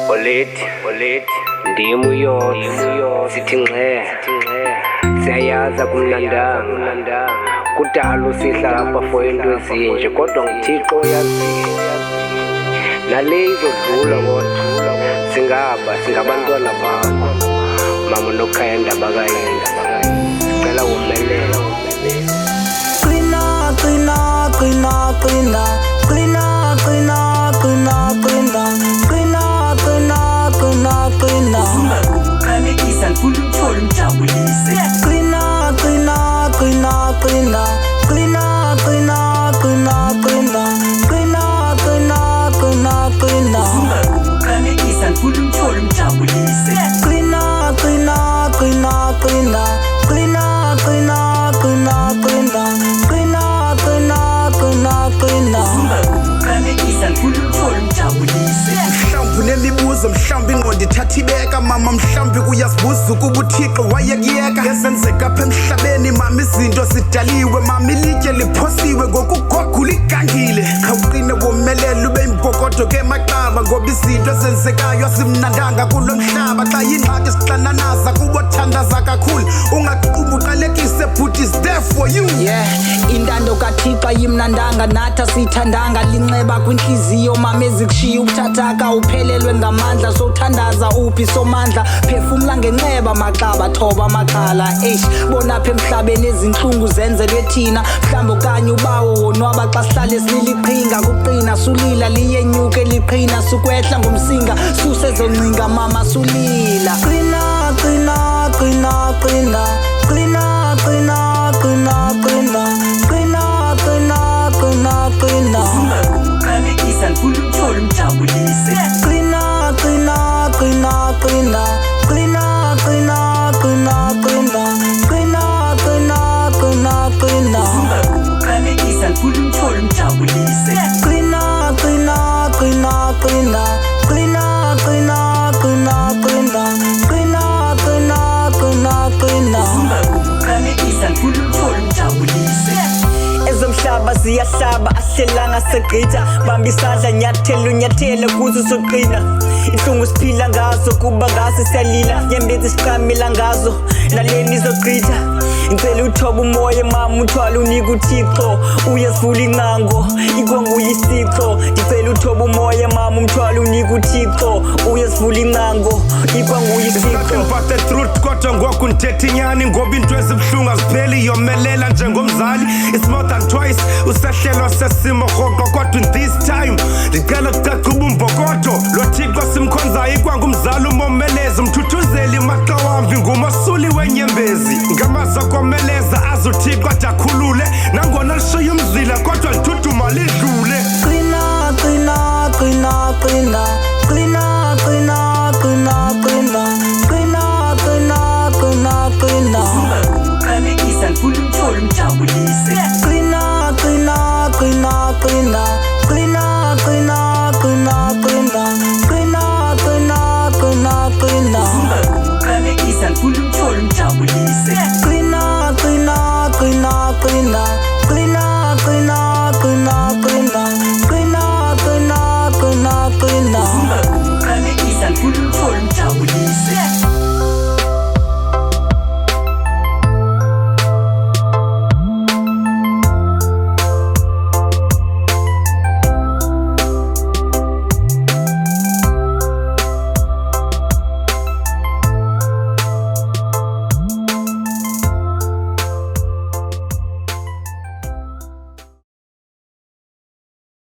Oleti ndimu yo sithi ngxe siyayaza kumnandanga kudala usihla lapha for into ezinje kodwa ngithixo uyaziyo nale izodlula kodwa singabantwana bakho mama nokhaya ndaba kayenda sicela umelela qina qina qina qina qina qina qina qina qina qina qina qina ungakuqalekisa ngifuna ukuthola umjabulise qina qina qina qina qina qina qina qina qina qina qina qina ungakuqalekisa ngifuna ukuthola umjabulise qina qina qina qina qina qina qina qina qina qina qina qina ungakuqalekisa ngifuna ukuthola umjabulise mhlawumbe unemibuzo mhlawumbe ingqondo ithatha ibeka mama mhlawumbe uyasibuza ukuba uthixo wayekuyeka ezenzeka apha emhlabeni mama izinto zidaliwe mama ilitye liphosiwe ngokugogo ligangile khawuqine womelela ube imbokodo ke maqaba ngoba izinto ezenzekayo asimnandanga kulo mhlaba xa yingxaki sixananaza kubo thandaza kakhulu ungaqhuba uqalekise but is there for you intando kathixo yimnandanga nathi siyithandanga linceba kwinhliziyo mama ezikushiya ubuthathaka uphelelwe ngamandla sowuthandaza uphi somandla phefumla ngenxeba maxaba thoba amakhala bona apha emhlabeni ezinhlungu zenzelwe thina mhlawumbe okanye ubawo wonwaba xa sihlale sililiqhinga kuqina sulila liyenyuke liqhina sukwehla ngomsinga susezoncinga mama sulila qina qina qina qina qina qina qina qina qina qina qina qina ungakuqalekisa ngifuna ukuthola umjabulise qina qina qina qina qina qina qina qina qina qina qina qina ungakuqalekisa ngifuna ukuthola umjabulise qina qina qina qina qina qina qina qina qina qina qina qina ungakuqalekisa ngifuna ukuthola umjabulise ezomhlaba ziyahlaba ahlelanga segqitha bamba isandla nyathelo kuze soqina inhlungu siphila ngazo kuba ngaso siyalila nyembezi siqamela ngazo naleni izogqitha ngicela uthoba umoya mama uthwala unika uthixo uyasivula incango ikwanguye isixo ngicela uthoba umoya mama umthwala unika uthixo uyasivula incango ikwanguye isixo but the truth kodwa ngoku ndithetha inyani ngoba into ezibuhlungu azipheli yomelela njengomzali it's more than twice usehlelwa sesimo rhoqo kodwa in this time ndicela kucaca ubumbokodo lo thixo simkhonzayo ikwangumzali umomelezi umthuthuzeli maqawamvi ngumasuli wenyembezi ngamazwi akomeleza azuthixo ajakhulule nangona lishiya umzila kodwa lithuthuma lidlule qina qina qina qina qina qina qina qina qina qina qina qina ungakuqalekisa ngifuna ukuthola umjabulise qina qina qina qina qina qina qina qina qina qina qina qina ungakuqalekisa ngifuna ukuthola umjabulise